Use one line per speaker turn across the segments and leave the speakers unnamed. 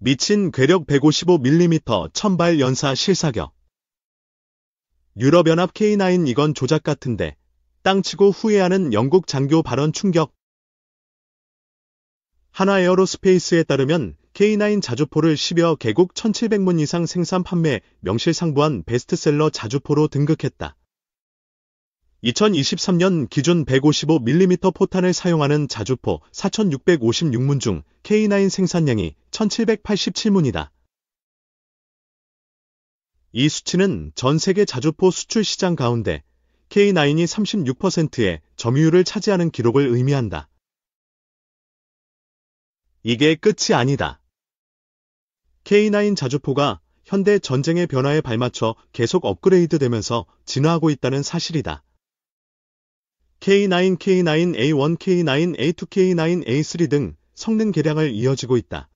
미친 괴력 155mm 1000발 연사 실사격. 유럽연합 K9 이건 조작 같은데 땅치고 후회하는 영국 장교 발언 충격. 하나에어로스페이스에 따르면 K9 자주포를 10여 개국 1700문 이상 생산 판매 명실상부한 베스트셀러 자주포로 등극했다. 2023년 기준 155mm 포탄을 사용하는 자주포 4656문 중 K9 생산량이 1787문이다. 이 수치는 전 세계 자주포 수출 시장 가운데 K9이 36%의 점유율을 차지하는 기록을 의미한다. 이게 끝이 아니다. K9 자주포가 현대 전쟁의 변화에 발맞춰 계속 업그레이드되면서 진화하고 있다는 사실이다. K9, K9A1, K9A2, K9A3 등 성능 개량을 이어지고 있다.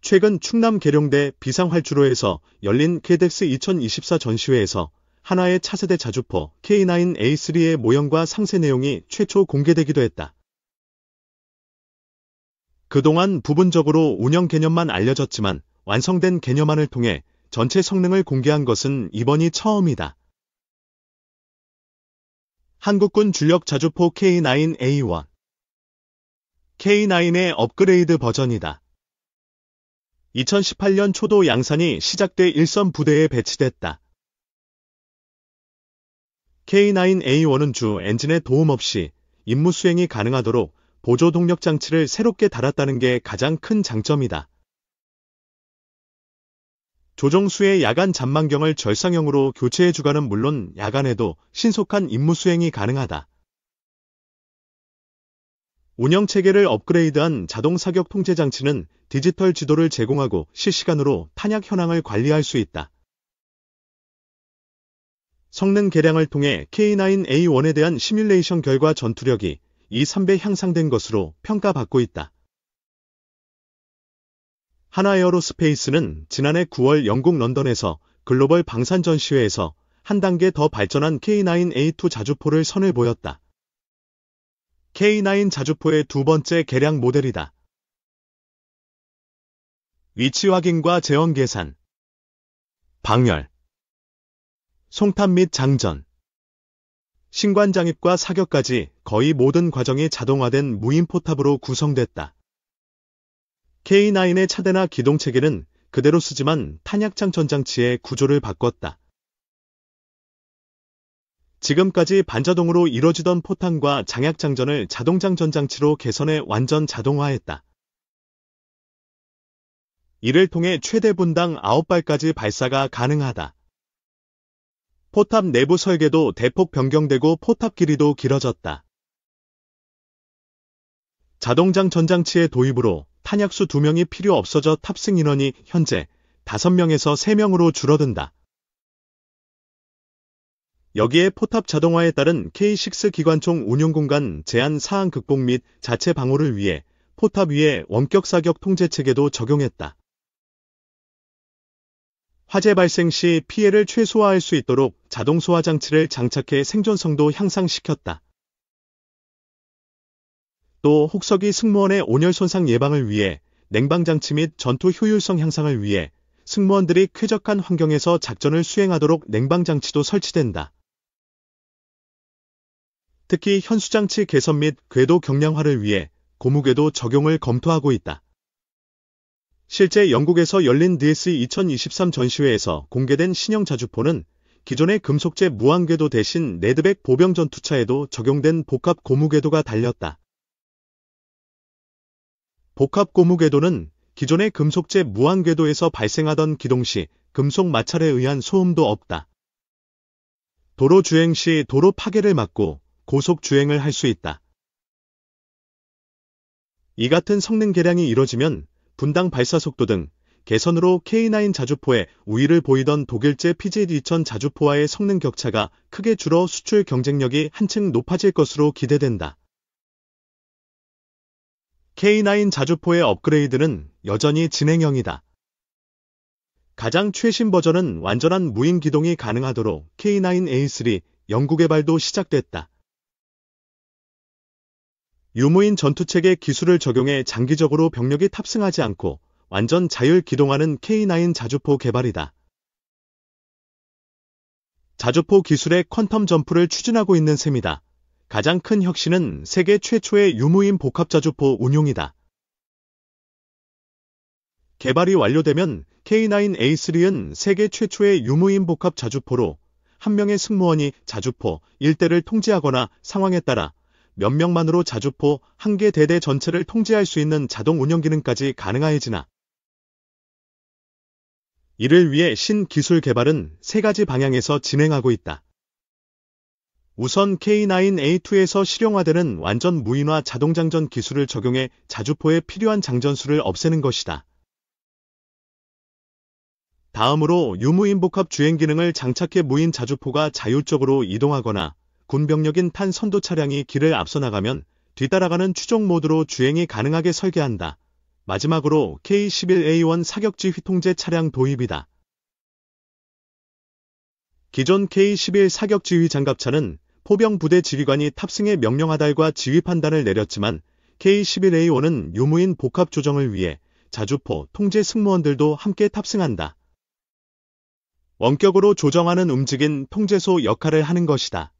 최근 충남 계룡대 비상활주로에서 열린 KDEX 2024 전시회에서 한화의 차세대 자주포 K9A3의 모형과 상세 내용이 최초 공개되기도 했다. 그동안 부분적으로 운영 개념만 알려졌지만 완성된 개념안을 통해 전체 성능을 공개한 것은 이번이 처음이다. 한국군 주력 자주포 K9A1 K9의 업그레이드 버전이다. 2018년 초도 양산이 시작돼 일선 부대에 배치됐다. K9A1은 주 엔진의 도움 없이 임무 수행이 가능하도록 보조 동력 장치를 새롭게 달았다는 게 가장 큰 장점이다. 조종수의 야간 잠망경을 절상형으로 교체해 주가는 물론 야간에도 신속한 임무 수행이 가능하다. 운영체계를 업그레이드한 자동 사격 통제 장치는 디지털 지도를 제공하고 실시간으로 탄약 현황을 관리할 수 있다. 성능 개량을 통해 K9A1에 대한 시뮬레이션 결과 전투력이 2-3배 향상된 것으로 평가받고 있다. 하나에어로스페이스는 지난해 9월 영국 런던에서 글로벌 방산 전시회에서 한 단계 더 발전한 K9A2 자주포를 선을 보였다. K9 자주포의 두 번째 개량 모델이다. 위치 확인과 제원 계산, 방열, 송탄 및 장전, 신관 장입과 사격까지 거의 모든 과정이 자동화된 무인 포탑으로 구성됐다. K9의 차대나 기동체계는 그대로 쓰지만 탄약장 전장치의 구조를 바꿨다. 지금까지 반자동으로 이뤄지던 포탄과 장약장전을 자동장전 장치로 개선해 완전 자동화했다. 이를 통해 최대 분당 9발까지 발사가 가능하다. 포탑 내부 설계도 대폭 변경되고 포탑 길이도 길어졌다. 자동장 전장치의 도입으로 탄약수 2명이 필요 없어져 탑승 인원이 현재 5명에서 3명으로 줄어든다. 여기에 포탑 자동화에 따른 K6 기관총 운용 공간 제한 사항 극복 및 자체 방호를 위해 포탑 위에 원격 사격 통제 체계도 적용했다. 화재 발생 시 피해를 최소화할 수 있도록 자동 소화 장치를 장착해 생존성도 향상시켰다. 또 혹석이 승무원의 온열 손상 예방을 위해 냉방 장치 및 전투 효율성 향상을 위해 승무원들이 쾌적한 환경에서 작전을 수행하도록 냉방 장치도 설치된다. 특히 현수장치 개선 및 궤도 경량화를 위해 고무궤도 적용을 검토하고 있다. 실제 영국에서 열린 DSE 2023 전시회에서 공개된 신형 자주포는 기존의 금속재 무한궤도 대신 레드백 보병 전투차에도 적용된 복합 고무궤도가 달렸다. 복합 고무궤도는 기존의 금속재 무한궤도에서 발생하던 기동 시 금속 마찰에 의한 소음도 없다. 도로 주행 시 도로 파괴를 막고 고속 주행을 할 수 있다. 이 같은 성능 개량이 이뤄지면 분당 발사 속도 등 개선으로 K9 자주포에 우위를 보이던 독일제 PZ-2000 자주포와의 성능 격차가 크게 줄어 수출 경쟁력이 한층 높아질 것으로 기대된다. K9 자주포의 업그레이드는 여전히 진행형이다. 가장 최신 버전은 완전한 무인 기동이 가능하도록 K9A3 연구 개발도 시작됐다. 유무인 전투체계 기술을 적용해 장기적으로 병력이 탑승하지 않고 완전 자율 기동하는 K9 자주포 개발이다. 자주포 기술의 퀀텀 점프를 추진하고 있는 셈이다. 가장 큰 혁신은 세계 최초의 유무인 복합자주포 운용이다. 개발이 완료되면 K9A3은 세계 최초의 유무인 복합 자주포로 한 명의 승무원이 자주포 1대를 통제하거나 상황에 따라 몇 명만으로 자주포 한 개 대대 전체를 통제할 수 있는 자동 운영 기능까지 가능해지나. 이를 위해 신기술 개발은 세 가지 방향에서 진행하고 있다. 우선 K9A2에서 실용화되는 완전 무인화 자동장전 기술을 적용해 자주포에 필요한 장전수를 없애는 것이다. 다음으로 유무인 복합 주행 기능을 장착해 무인 자주포가 자율적으로 이동하거나 군병력인 탄 선도 차량이 길을 앞서 나가면 뒤따라가는 추종 모드로 주행이 가능하게 설계한다. 마지막으로 K11A1 사격지 휘통제 차량 도입이다. 기존 K11 사격지휘 장갑차는 포병 부대 지휘관이 탑승해 명령하달과 지휘 판단을 내렸지만 K11A1은 유무인 복합 조정을 위해 자주포 통제 승무원들도 함께 탑승한다. 원격으로 조정하는 움직인 통제소 역할을 하는 것이다.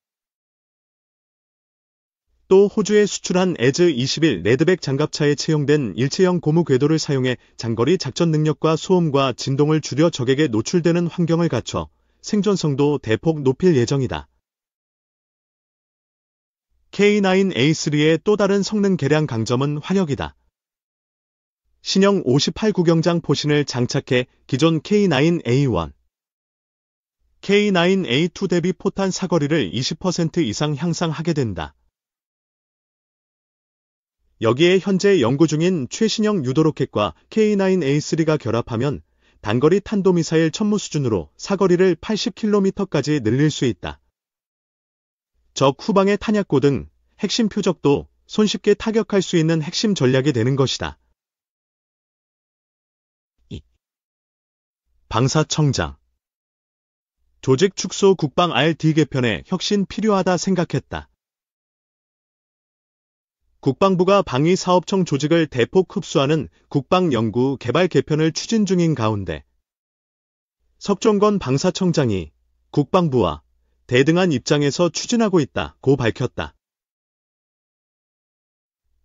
또 호주에 수출한 에즈-21 레드백 장갑차에 채용된 일체형 고무 궤도를 사용해 장거리 작전 능력과 소음과 진동을 줄여 적에게 노출되는 환경을 갖춰 생존성도 대폭 높일 예정이다. K9A3의 또 다른 성능 개량 강점은 화력이다. 신형 58구경장 포신을 장착해 기존 K9A1, K9A2 대비 포탄 사거리를 20% 이상 향상하게 된다. 여기에 현재 연구 중인 최신형 유도로켓과 K9A3가 결합하면 단거리 탄도미사일 천무 수준으로 사거리를 80km까지 늘릴 수 있다. 적 후방의 탄약고 등 핵심 표적도 손쉽게 타격할 수 있는 핵심 전략이 되는 것이다. 방사청장 조직 축소 국방 R&D 개편에 혁신 필요하다 생각했다. 국방부가 방위사업청 조직을 대폭 흡수하는 국방연구 개발 개편을 추진 중인 가운데 석종건 방사청장이 국방부와 대등한 입장에서 추진하고 있다고 밝혔다.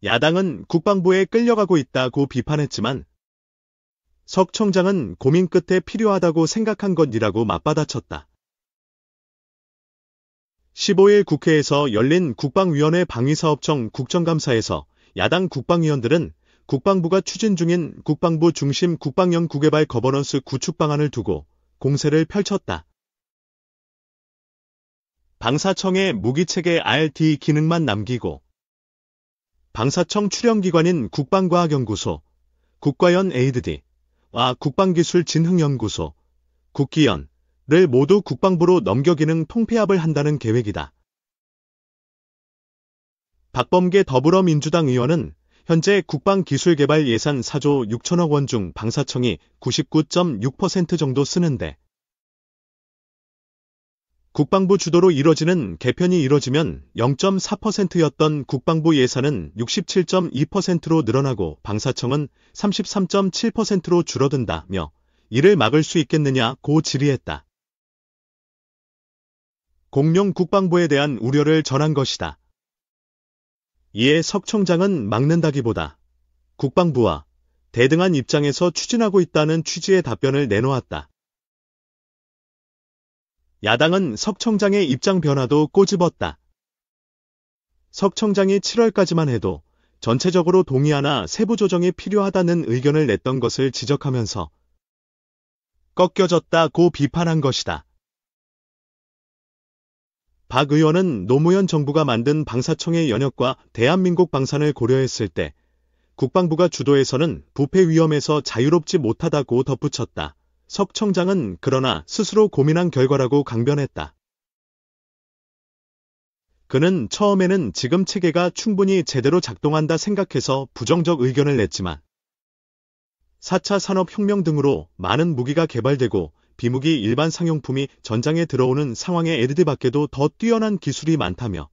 야당은 국방부에 끌려가고 있다고 비판했지만 석 청장은 고민 끝에 필요하다고 생각한 것이라고 맞받아쳤다. 15일 국회에서 열린 국방위원회 방위사업청 국정감사에서 야당 국방위원들은 국방부가 추진 중인 국방부 중심 국방연구개발 거버넌스 구축 방안을 두고 공세를 펼쳤다. 방사청의 무기체계 R&D 기능만 남기고 방사청 출연기관인 국방과학연구소, 국과연 에이드디와 국방기술진흥연구소, 국기연을 모두 국방부로 넘겨 기능 통폐합을 한다는 계획이다. 박범계 더불어민주당 의원은 현재 국방기술개발 예산 4조 6천억 원 중 방사청이 99.6% 정도 쓰는데 국방부 주도로 이뤄지는 개편이 이뤄지면 0.4%였던 국방부 예산은 67.2%로 늘어나고 방사청은 33.7%로 줄어든다며 이를 막을 수 있겠느냐고 질의했다. 공룡 국방부에 대한 우려를 전한 것이다. 이에 석 청장은 막는다기보다 국방부와 대등한 입장에서 추진하고 있다는 취지의 답변을 내놓았다. 야당은 석 청장의 입장 변화도 꼬집었다. 석 청장이 7월까지만 해도 전체적으로 동의하나 세부 조정이 필요하다는 의견을 냈던 것을 지적하면서 꺾여졌다고 비판한 것이다. 박 의원은 노무현 정부가 만든 방사청의 연역과 대한민국 방산을 고려했을 때 국방부가 주도해서는 부패 위험에서 자유롭지 못하다고 덧붙였다. 석 청장은 그러나 스스로 고민한 결과라고 강변했다. 그는 처음에는 지금 체계가 충분히 제대로 작동한다 생각해서 부정적 의견을 냈지만 4차 산업혁명 등으로 많은 무기가 개발되고 비무기 일반 상용품이 전장에 들어오는 상황에 에르드 밖에도 더 뛰어난 기술이 많다며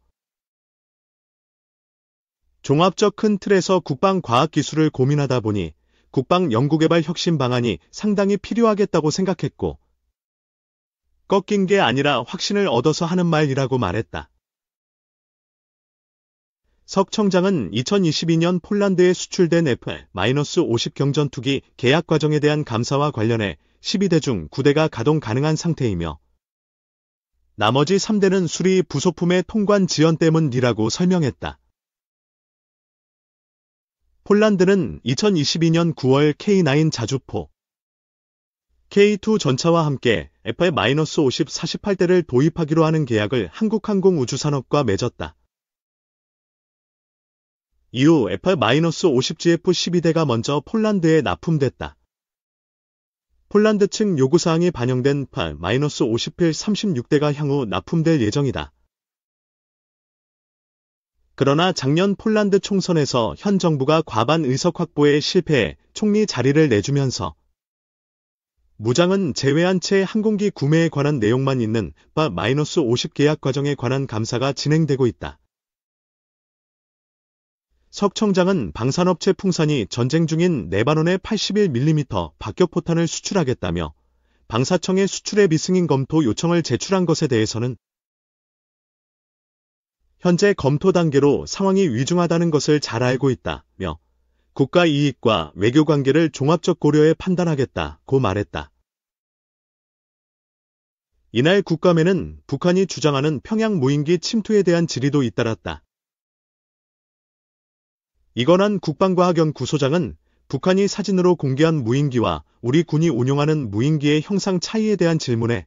종합적 큰 틀에서 국방과학기술을 고민하다 보니 국방연구개발 혁신 방안이 상당히 필요하겠다고 생각했고, 꺾인 게 아니라 확신을 얻어서 하는 말이라고 말했다. 석 청장은 2022년 폴란드에 수출된 F-50 경전투기 계약 과정에 대한 감사와 관련해 12대 중 9대가 가동 가능한 상태이며, 나머지 3대는 수리 부속품의 통관 지연 때문이라고 설명했다. 폴란드는 2022년 9월 K9 자주포, K2 전차와 함께 F-50 48대를 도입하기로 하는 계약을 한국항공우주산업과 맺었다. 이후 F-50GF 12대가 먼저 폴란드에 납품됐다. 폴란드 측 요구사항이 반영된 F-50필 36대가 향후 납품될 예정이다. 그러나 작년 폴란드 총선에서 현 정부가 과반 의석 확보에 실패해 총리 자리를 내주면서 무장은 제외한 채 항공기 구매에 관한 내용만 있는 F-50 계약 과정에 관한 감사가 진행되고 있다. 석 청장은 방산업체 풍산이 전쟁 중인 레바논에 81mm 박격포탄을 수출하겠다며 방사청에 수출의 비승인 검토 요청을 제출한 것에 대해서는 현재 검토 단계로 상황이 위중하다는 것을 잘 알고 있다며 국가 이익과 외교 관계를 종합적 고려해 판단하겠다고 말했다. 이날 국감에는 북한이 주장하는 평양 무인기 침투에 대한 질의도 잇따랐다. 이건환 국방과학연구소장은 북한이 사진으로 공개한 무인기와 우리 군이 운용하는 무인기의 형상 차이에 대한 질문에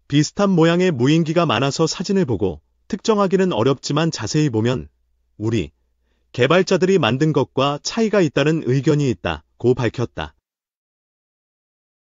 비슷한 모양의 무인기가 많아서 사진을 보고 특정하기는 어렵지만 자세히 보면 우리 개발자들이 만든 것과 차이가 있다는 의견이 있다고 밝혔다.